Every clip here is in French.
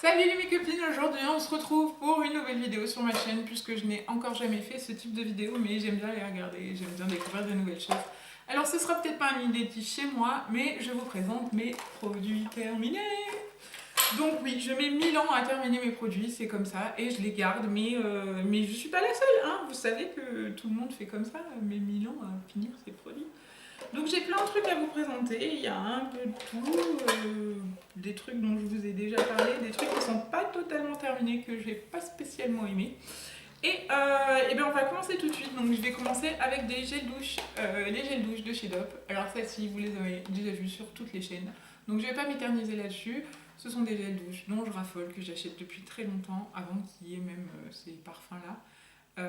Salut mes copines, aujourd'hui on se retrouve pour une nouvelle vidéo sur ma chaîne puisque je n'ai encore jamais fait ce type de vidéo mais j'aime bien les regarder, j'aime bien découvrir de nouvelles choses. Alors ce sera peut-être pas un inédit chez moi mais je vous présente mes produits terminés. Donc oui, je mets 1000 ans à terminer mes produits, c'est comme ça et je les garde mais je suis pas la seule, hein. Vous savez que tout le monde fait comme ça, met 1000 ans à finir ses produits. Donc j'ai plein de trucs à vous présenter, il y a un peu de tout, des trucs dont je vous ai déjà parlé, des trucs qui sont pas totalement terminés, que j'ai pas spécialement aimé. Et bien on va commencer tout de suite, donc je vais commencer avec des gels douche, les gels douche de chez Dove. Alors celles-ci vous les avez déjà vues sur toutes les chaînes, donc je vais pas m'éterniser là-dessus. Ce sont des gels douche dont je raffole, que j'achète depuis très longtemps, avant qu'il y ait même ces parfums-là.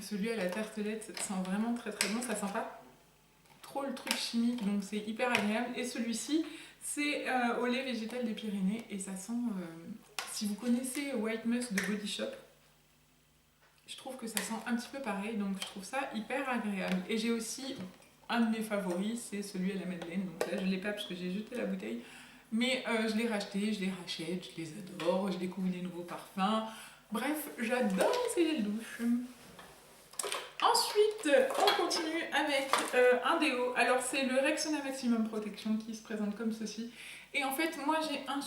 Celui à la tartelette sent vraiment très très bon, ça sent pas trop le truc chimique, donc c'est hyper agréable. Et celui-ci, c'est au lait végétal des Pyrénées et ça sent, si vous connaissez White Musk de Body Shop, je trouve que ça sent un petit peu pareil, donc je trouve ça hyper agréable. Et j'ai aussi un de mes favoris, c'est celui à la Madeleine, donc là je l'ai pas parce que j'ai jeté la bouteille, mais je l'ai racheté, je les rachète, je les adore, je découvre des nouveaux parfums. Bref, j'adore ces gels douche. Ensuite, on continue avec un déo. Alors, c'est le Rexona Maximum Protection qui se présente comme ceci. Et en fait, moi, j'ai un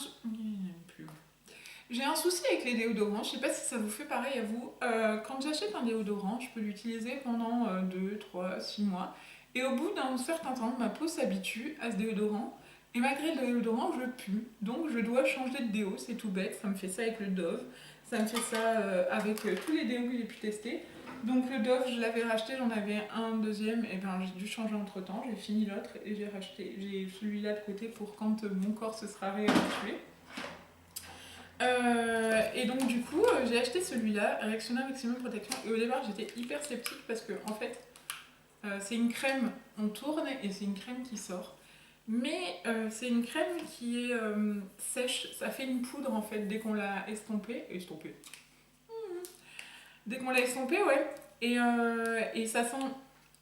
souci avec les déodorants. Je sais pas si ça vous fait pareil à vous. Quand j'achète un déodorant, je peux l'utiliser pendant 2, 3, 6 mois. Et au bout d'un certain temps, ma peau s'habitue à ce déodorant. Et malgré le déodorant, je pue. Donc, je dois changer de déo. C'est tout bête. Ça me fait ça avec le Dove. Ça me fait ça avec tous les déos que j'ai pu tester. Donc le Dove, je l'avais racheté, j'en avais un deuxième, et ben j'ai dû changer entre temps, j'ai fini l'autre et j'ai celui-là de côté pour quand mon corps se sera réhabitué. Et donc du coup, j'ai acheté celui-là, Rexona Maximum Protection, et au départ j'étais hyper sceptique parce que en fait, c'est une crème, on tourne et c'est une crème qui sort. Mais c'est une crème qui est sèche, ça fait une poudre en fait dès qu'on l'a estompée. Dès qu'on l'a estompé, ouais. Et ça sent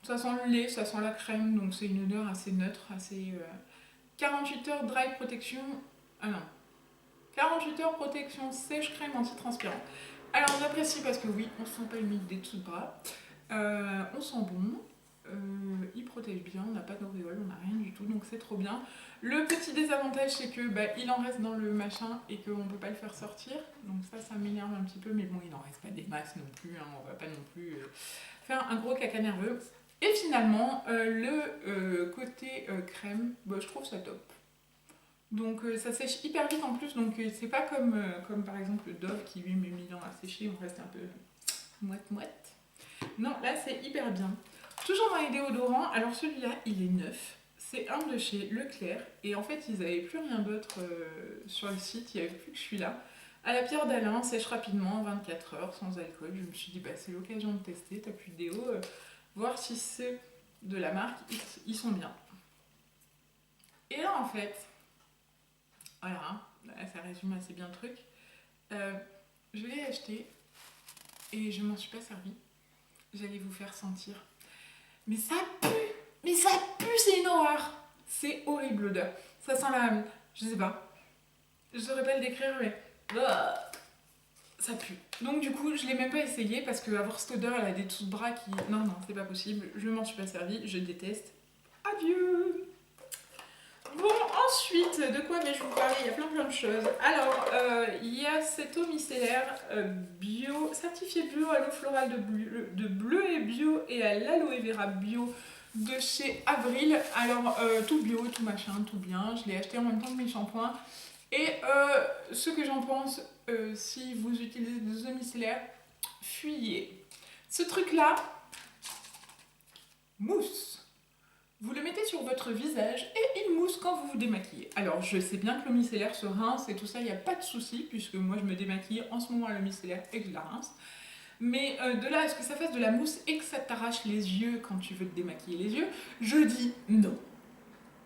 le lait, ça sent la crème, donc c'est une odeur assez neutre, assez... 48 heures dry protection... Ah non. 48 heures protection sèche crème anti-transpirant. Alors j'apprécie parce que oui, on sent pas humide des dessous de bras. On sent bon. Il protège bien, on n'a pas d'auréole, on n'a rien du tout, donc c'est trop bien. Le petit désavantage, c'est que il en reste dans le machin et qu'on ne peut pas le faire sortir. Donc ça m'énerve un petit peu, mais bon, il n'en reste pas des masses non plus, hein, on va pas non plus faire un gros caca nerveux. Et finalement, le côté crème, je trouve ça top. Donc ça sèche hyper vite en plus, donc c'est pas comme par exemple le Dove qui lui met 1000 ans à sécher, on reste un peu moite-moite. Non, là c'est hyper bien. Toujours dans les déodorants, alors celui-là il est neuf, c'est un de chez Leclerc et en fait ils n'avaient plus rien d'autre sur le site, il n'y avait plus que celui-là. À la pierre d'Alain, sèche rapidement, 24 heures, sans alcool. Je me suis dit c'est l'occasion de tester, t'as plus de déo, voir si ceux de la marque, ils sont bien. Et là en fait, voilà, hein, là, ça résume assez bien le truc. Je l'ai acheté et je m'en suis pas servi. J'allais vous faire sentir. Mais ça pue! Mais ça pue, c'est une horreur! C'est horrible l'odeur. Ça sent la... Je sais pas. Je saurais pas le décrire, mais... Ça pue. Donc du coup, je l'ai même pas essayé parce que avoir cette odeur, elle a des dessous de bras qui... Non, c'est pas possible. Je m'en suis pas servi. Je déteste. Adieu! Bon, ensuite, de quoi vais-je vous parler? Il y a plein de choses. Alors, il y a cette eau micellaire bio, certifiée bio à l'eau florale de bleu et bio et à l'aloe vera bio de chez Avril. Alors, tout bio, tout machin, tout bien. Je l'ai acheté en même temps que mes shampoings. Et ce que j'en pense, si vous utilisez des eaux micellaires, fuyez. Ce truc-là, mousse. Vous le mettez sur votre visage et il mousse quand vous vous démaquillez. Alors je sais bien que l'eau micellaire se rince et tout ça, il n'y a pas de souci, puisque moi je me démaquille en ce moment à l'eau micellaire et que je la rince. Mais de là à ce que ça fasse de la mousse et que ça t'arrache les yeux quand tu veux te démaquiller les yeux, je dis non.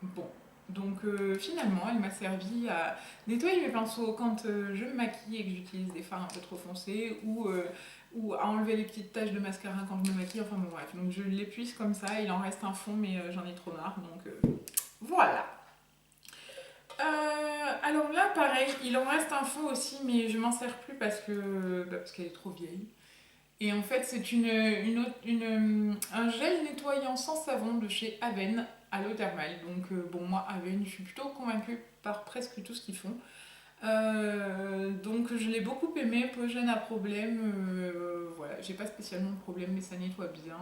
Bon, donc finalement elle m'a servi à nettoyer mes pinceaux quand je me maquille et que j'utilise des fards un peu trop foncés ou à enlever les petites taches de mascara quand je me maquille, enfin bon bref, donc je l'épuise comme ça, il en reste un fond mais j'en ai trop marre, donc voilà. Alors là pareil, il en reste un fond aussi, mais je m'en sers plus parce qu'elle est trop vieille. Et en fait, c'est un gel nettoyant sans savon de chez Aven à l'eau thermale. Donc bon, moi, Aven, je suis plutôt convaincue par presque tout ce qu'ils font. Donc je l'ai beaucoup aimé, peu gêne à problème. Voilà, j'ai pas spécialement de problème, mais ça nettoie bien.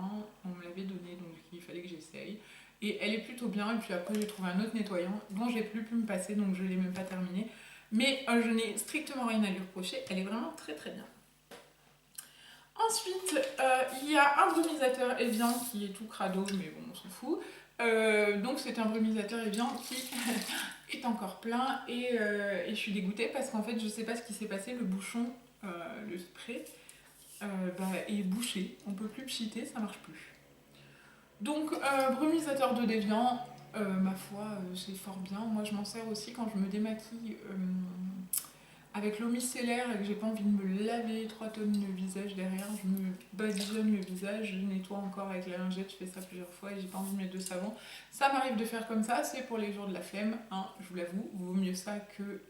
On me l'avait donné, donc il fallait que j'essaye. Et elle est plutôt bien. Et puis après, j'ai trouvé un autre nettoyant dont j'ai plus pu me passer, donc je l'ai même pas terminé. Mais je n'ai strictement rien à lui reprocher. Elle est vraiment très très bien. Ensuite, il y a un brumisateur Evian qui est tout crado, mais bon, on s'en fout. Donc c'est un brumisateur Evian qui est encore plein et je suis dégoûtée parce qu'en fait je sais pas ce qui s'est passé, le bouchon, le spray est bouché, on peut plus pchiter, ça marche plus. Donc brumisateur de Devian, ma foi c'est fort bien, moi je m'en sers aussi quand je me démaquille avec l'eau micellaire et que j'ai pas envie de me laver 3 tonnes le visage derrière, je me badigeonne le visage, je nettoie encore avec la lingette, je fais ça plusieurs fois et j'ai pas envie de mettre de savon. Ça m'arrive de faire comme ça, c'est pour les jours de la flemme, hein, je vous l'avoue, vaut mieux ça que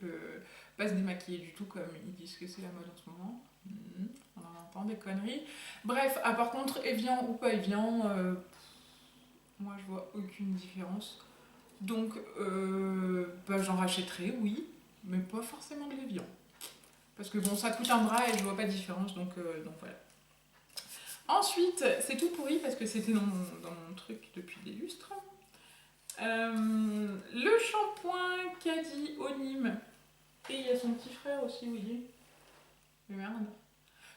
pas se démaquiller du tout comme ils disent que c'est la mode en ce moment. On en entend des conneries. Bref, par contre, Evian ou pas Evian, moi je vois aucune différence. Donc j'en rachèterai, oui, mais pas forcément de l'Evian. Parce que bon, ça coûte un bras et je vois pas de différence, donc voilà. Ensuite, c'est tout pourri parce que c'était dans mon truc depuis des lustres. Le shampoing Caddy Onim. Et il y a son petit frère aussi, où il est. Mais merde.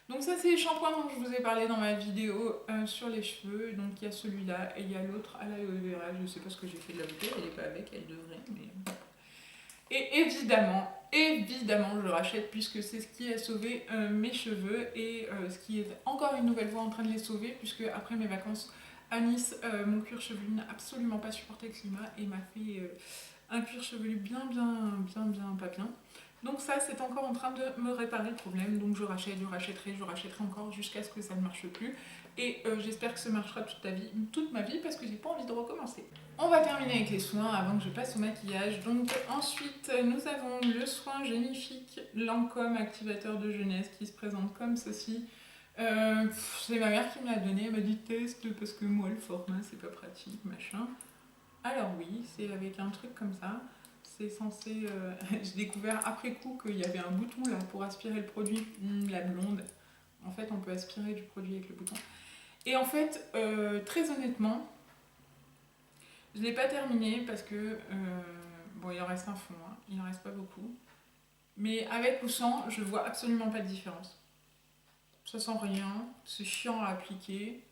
Donc ça, c'est les shampoings dont je vous ai parlé dans ma vidéo sur les cheveux. Donc il y a celui-là et il y a l'autre à l'aloe vera. Je sais pas ce que j'ai fait de la bouteille, elle est pas avec, elle devrait, mais... Et évidemment, je rachète puisque c'est ce qui a sauvé mes cheveux et ce qui est encore une nouvelle fois en train de les sauver puisque après mes vacances à Nice, mon cuir chevelu n'a absolument pas supporté le climat et m'a fait un cuir chevelu bien pas bien. Donc ça, c'est encore en train de me réparer le problème. Donc je rachèterai encore jusqu'à ce que ça ne marche plus. Et j'espère que ça marchera toute ma vie parce que j'ai pas envie de recommencer. On va terminer avec les soins avant que je passe au maquillage. Donc ensuite, nous avons le soin génifique Lancôme activateur de jeunesse qui se présente comme ceci. C'est ma mère qui me l'a donné, elle m'a dit teste parce que moi le format c'est pas pratique, machin. Alors oui, c'est avec un truc comme ça. C'est censé... J'ai découvert après coup qu'il y avait un bouton là pour aspirer le produit, la blonde. En fait, on peut aspirer du produit avec le bouton. Et en fait, très honnêtement, je ne l'ai pas terminé parce que... bon, il en reste un fond, hein. Il en reste pas beaucoup. Mais avec ou sans, je vois absolument pas de différence. Ça sent rien, c'est chiant à appliquer.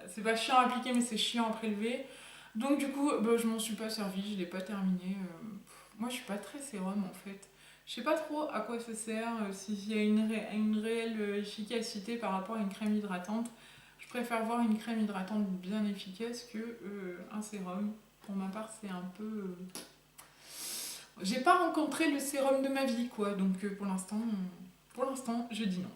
C'est pas chiant à appliquer, mais c'est chiant à prélever. Donc du coup, je m'en suis pas servi, je l'ai pas terminé. Moi, je suis pas très sérum en fait. Je sais pas trop à quoi ça sert, s'il y a une réelle efficacité par rapport à une crème hydratante. Je préfère voir une crème hydratante bien efficace que un sérum. Pour ma part, c'est un peu... J'ai pas rencontré le sérum de ma vie, quoi. Donc pour l'instant, je dis non.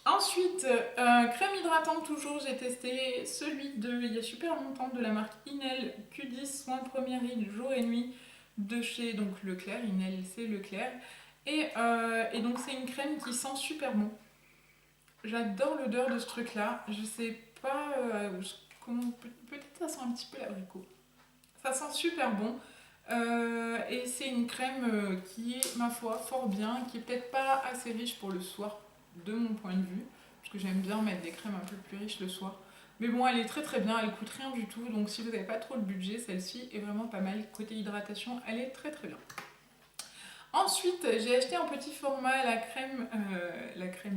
Ensuite, crème hydratante toujours, j'ai testé celui il y a super longtemps de la marque Inel Q10 Soin Première Ride jour et nuit de chez donc Leclerc. Inel c'est Leclerc. Et donc c'est une crème qui sent super bon. J'adore l'odeur de ce truc là. Je sais pas comment, peut-être ça sent un petit peu l'abricot. Ça sent super bon. Et c'est une crème qui est, ma foi, fort bien, qui est peut-être pas assez riche pour le soir, de mon point de vue, parce que j'aime bien mettre des crèmes un peu plus riches le soir. Mais bon, elle est très très bien, elle coûte rien du tout, donc si vous n'avez pas trop le budget, celle-ci est vraiment pas mal. Côté hydratation, elle est très très bien. Ensuite, j'ai acheté en petit format la crème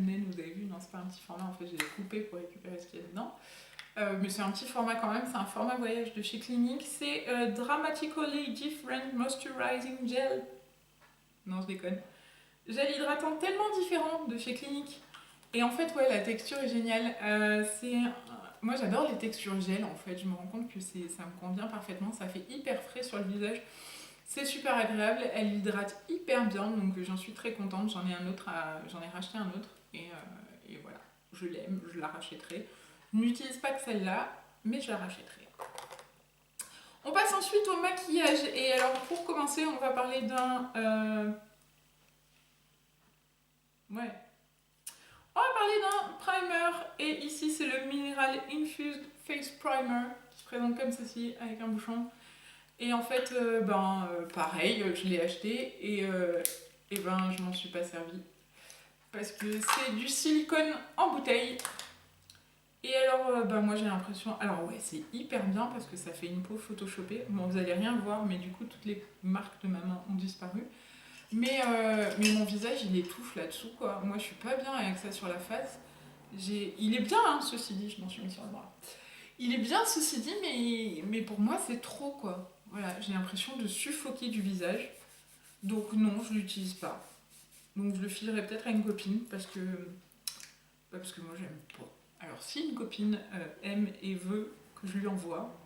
naine, vous avez vu, non c'est pas un petit format, en fait j'ai coupé pour récupérer ce qu'il y a dedans. Mais c'est un petit format quand même, c'est un format voyage de chez Clinique. C'est Dramatically Different Moisturizing Gel. Non, je déconne. Gel hydratant tellement différent de chez Clinique. Et en fait, ouais, la texture est géniale. Moi, j'adore les textures gel en fait. Je me rends compte que ça me convient parfaitement. Ça fait hyper frais sur le visage. C'est super agréable. Elle hydrate hyper bien, donc j'en suis très contente. J'en ai racheté un autre. Et voilà, je l'aime, je la rachèterai. Je n'utilise pas que celle-là, mais je la rachèterai. On passe ensuite au maquillage. Et alors pour commencer, on va parler d'un... Ouais. On va parler d'un primer. Et ici c'est le Mineral Infused Face Primer qui se présente comme ceci avec un bouchon. Et en fait, pareil, je l'ai acheté et je m'en suis pas servi. Parce que c'est du silicone en bouteille. Et alors, moi j'ai l'impression... Alors ouais, c'est hyper bien parce que ça fait une peau photoshopée. Bon, vous allez rien voir, mais du coup, toutes les marques de ma main ont disparu. Mais mon visage, il étouffe là-dessous, quoi. Moi, je suis pas bien avec ça sur la face. Il est bien, hein, ceci dit, je m'en suis mis sur le bras. Il est bien, ceci dit, mais pour moi, c'est trop, quoi. Voilà, j'ai l'impression de suffoquer du visage. Donc non, je l'utilise pas. Donc je le filerai peut-être à une copine parce que moi, j'aime pas. Alors, si une copine aime et veut que je lui envoie,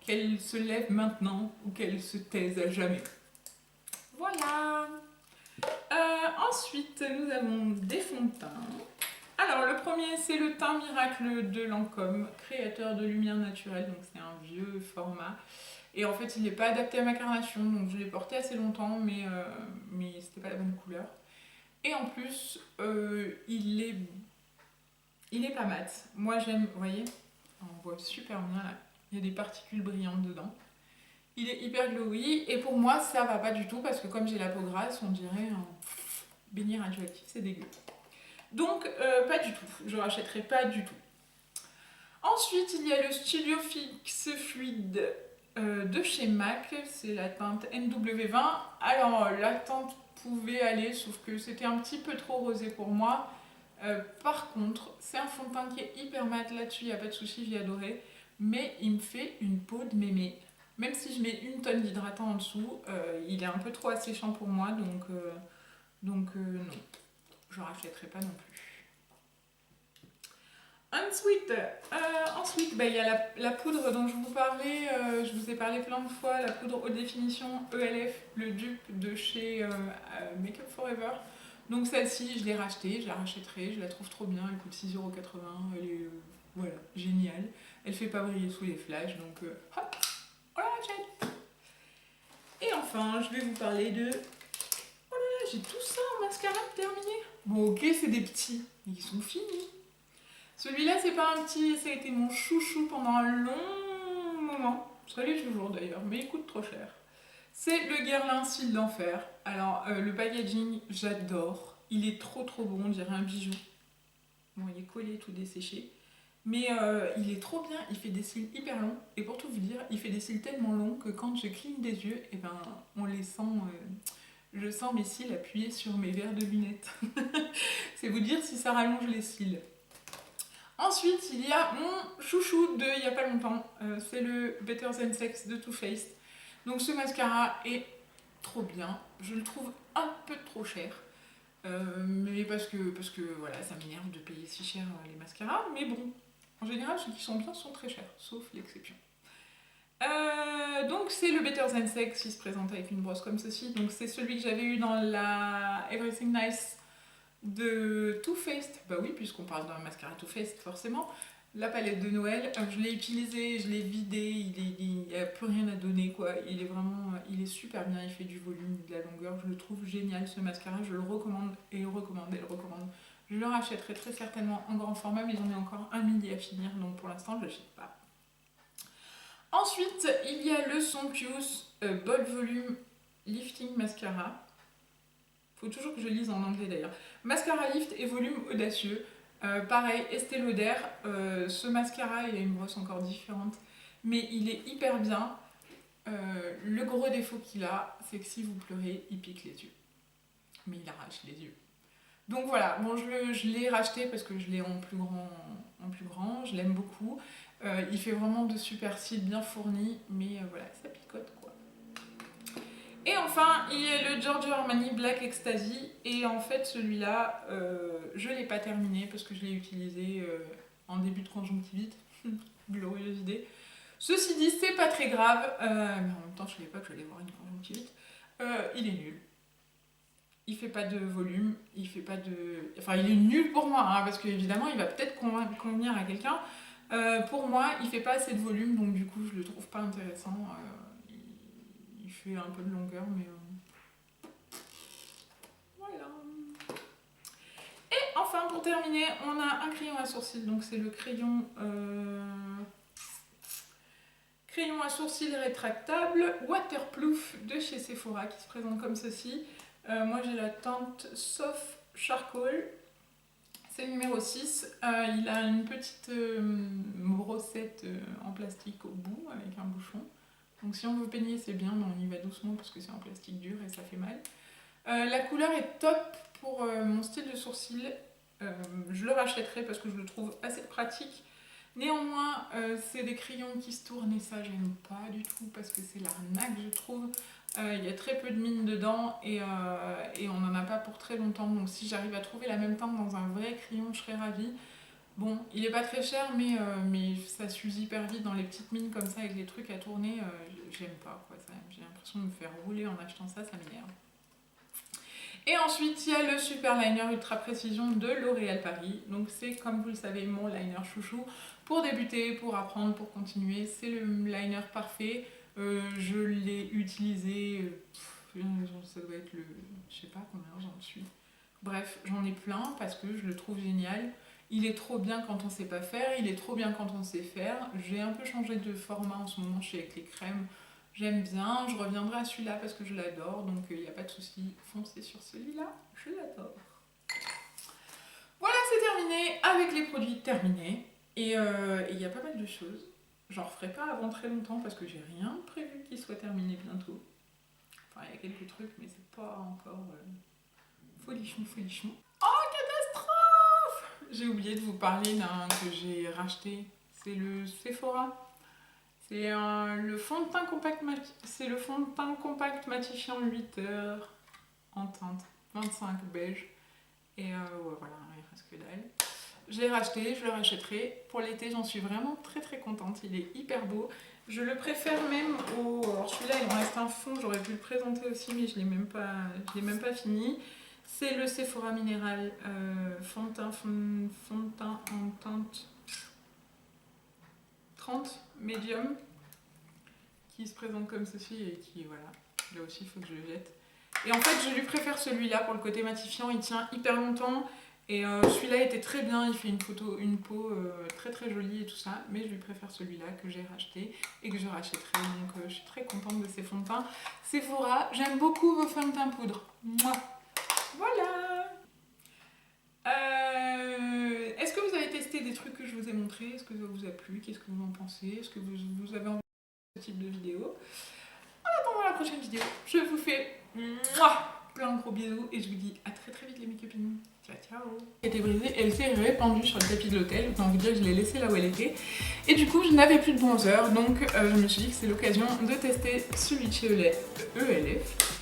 qu'elle se lève maintenant ou qu'elle se taise à jamais. Voilà. Ensuite, nous avons des fonds de teint. Alors, le premier, c'est le teint miracle de Lancôme, créateur de lumière naturelle. Donc, c'est un vieux format. Et en fait, il n'est pas adapté à ma carnation. Donc, je l'ai porté assez longtemps, mais c'était pas la bonne couleur. Et en plus, il est pas mat. Moi, j'aime, vous voyez, on voit super bien là. Il y a des particules brillantes dedans. Il est hyper glowy. Et pour moi, ça va pas du tout parce que comme j'ai la peau grasse, on dirait un beignet radioactif. C'est dégueu. Donc, pas du tout. Je rachèterai pas du tout. Ensuite, il y a le Studio Fix Fluide de chez MAC. C'est la teinte NW20. Alors, la teinte pouvait aller, sauf que c'était un petit peu trop rosé pour moi. Par contre, c'est un fond de teint qui est hyper mat là-dessus, il n'y a pas de souci, j'ai adoré. Mais il me fait une peau de mémé. Même si je mets une tonne d'hydratant en dessous, il est un peu trop asséchant pour moi, donc non, je rachèterai pas non plus. Ensuite, il y a la poudre dont je vous parlais, je vous ai parlé plein de fois, la poudre haute définition ELF, le dupe de chez Make Up Forever. Donc celle-ci, je l'ai rachetée, je la rachèterai, je la trouve trop bien, elle coûte 6,80€, elle est voilà, géniale. Elle fait pas briller sous les flashs, donc hop, on la rachète. Et enfin, je vais vous parler de... Voilà, j'ai tout ça en mascara terminé. Bon ok, c'est des petits, mais ils sont finis. Celui-là, c'est pas un petit, ça a été mon chouchou pendant un long moment. Ça l'est toujours d'ailleurs, mais il coûte trop cher. C'est le Guerlain Cils d'Enfer. Alors, le packaging, j'adore. Il est trop bon, on dirait un bijou. Bon, il est collé, tout desséché. Mais il est trop bien, il fait des cils hyper longs. Et pour tout vous dire, il fait des cils tellement longs que quand je cligne des yeux, et ben, on les sent... je sens mes cils appuyés sur mes verres de lunettes. C'est vous dire si ça rallonge les cils. Ensuite, il y a mon chouchou de il n'y a pas longtemps. C'est le Better Than Sex de Too Faced. Donc ce mascara est trop bien. Je le trouve un peu trop cher. Mais parce que voilà, ça m'énerve de payer si cher les mascaras. Mais bon, en général, ceux qui sont bien sont très chers, sauf l'exception. Donc c'est le Better Than Sex qui se présente avec une brosse comme ceci. Donc c'est celui que j'avais eu dans la Everything Nice de Too Faced. Bah oui, puisqu'on parle d'un mascara Too Faced, forcément. La palette de Noël, je l'ai utilisée, je l'ai vidée, il n'y a plus rien à donner, quoi. Il est super bien, il fait du volume, de la longueur. Je le trouve génial, ce mascara. Je le recommande et le recommande et le recommande. Je le rachèterai très certainement en grand format, mais j'en ai encore un midi à finir, donc pour l'instant, je ne l'achète pas. Ensuite, il y a le Sonpius Bold Volume Lifting Mascara. Faut toujours que je lise en anglais d'ailleurs. Mascara lift et volume audacieux. Pareil, Estée Lauder. Ce mascara, il a une brosse encore différente, mais il est hyper bien. Le gros défaut qu'il a, c'est que si vous pleurez, il pique les yeux. Mais il arrache les yeux. Donc voilà, bon, je l'ai racheté parce que je l'ai en plus grand, je l'aime beaucoup. Il fait vraiment de super cils bien fournis, mais voilà, ça picote quoi. Et enfin, il y a le Giorgio Armani Black Ecstasy. Et en fait, celui-là, je ne l'ai pas terminé parce que je l'ai utilisé en début de conjonctivite. Glorieuse idée. Ceci dit, c'est pas très grave. Mais en même temps, je ne savais pas que j'allais voir une conjonctivite. Il est nul. Il fait pas de volume. Il fait pas de... Enfin, il est nul pour moi, hein, parce qu'évidemment, il va peut-être convenir à quelqu'un. Pour moi, il fait pas assez de volume, donc du coup, je le trouve pas intéressant. fait un peu de longueur, mais voilà. Et enfin, pour terminer, on a un crayon à sourcils, donc c'est le crayon à sourcils rétractable waterproof de chez Sephora qui se présente comme ceci. Moi j'ai la teinte Soft Charcoal, c'est le numéro 6. Il a une petite brossette en plastique au bout avec un bouchon. Donc si on veut peigner c'est bien, mais on y va doucement parce que c'est en plastique dur et ça fait mal. La couleur est top pour mon style de sourcil. Je le rachèterai parce que je le trouve assez pratique. Néanmoins, c'est des crayons qui se tournent et ça j'aime pas du tout parce que c'est l'arnaque je trouve. Il y a très peu de mine dedans et on n'en a pas pour très longtemps. Donc si j'arrive à trouver la même teinte dans un vrai crayon, je serais ravie. Bon, il est pas très cher mais ça s'use hyper vite dans les petites mines comme ça avec les trucs à tourner. J'aime pas quoi, j'ai l'impression de me faire rouler en achetant ça, ça m'énerve. Et ensuite, il y a le Super Liner Ultra Précision de L'Oréal Paris. Donc c'est, comme vous le savez, mon liner chouchou pour débuter, pour apprendre, pour continuer. C'est le liner parfait. Je l'ai utilisé, ça doit être le... je sais pas combien j'en suis. Bref, j'en ai plein parce que je le trouve génial. Il est trop bien quand on sait pas faire, il est trop bien quand on sait faire. J'ai un peu changé de format en ce moment avec les crèmes. J'aime bien, je reviendrai à celui-là parce que je l'adore, donc il n'y a pas de souci, foncez sur celui-là, je l'adore. Voilà, c'est terminé avec les produits terminés. Et il y a pas mal de choses. J'en referai pas avant très longtemps parce que j'ai rien prévu qu'il soit terminé bientôt. Enfin, il y a quelques trucs, mais c'est pas encore folichon, folichon. Oh, catastrophe! J'ai oublié de vous parler d'un que j'ai racheté. C'est le Sephora. C'est le fond de teint compact matifiant 8 heures en teinte 25 beige. Et ouais, voilà, il reste que dalle. Je l'ai racheté, je le rachèterai. Pour l'été, j'en suis vraiment très très contente. Il est hyper beau. Je le préfère même au... Alors celui-là, il en reste un fond. J'aurais pu le présenter aussi, mais je l'ai même pas fini. C'est le Sephora Minéral fond de teint en teinte 30 médium qui se présente comme ceci et qui, voilà, là aussi il faut que je le jette. Et en fait, je lui préfère celui-là pour le côté matifiant, il tient hyper longtemps. Et celui-là était très bien, il fait une peau très très jolie et tout ça. Mais je lui préfère celui-là que j'ai racheté et que je rachèterai. Donc je suis très contente de ces fonds de teint Sephora. J'aime beaucoup vos fonds de teint poudre. Mouah. Voilà. Est-ce que vous avez testé des trucs que je vous ai montrés? Est-ce que ça vous a plu? Qu'est-ce que vous en pensez? Est-ce que vous avez envie de ce type de vidéo? En attendant la prochaine vidéo, je vous fais plein de gros bisous et je vous dis à très très vite les mes copines. Ciao ciao. Elle était brisée, elle s'est répandue sur le tapis de l'hôtel. Autant vous dire que je l'ai laissée là où elle était. Et du coup je n'avais plus de bronzer, donc je me suis dit que c'est l'occasion de tester celui de chez ELF.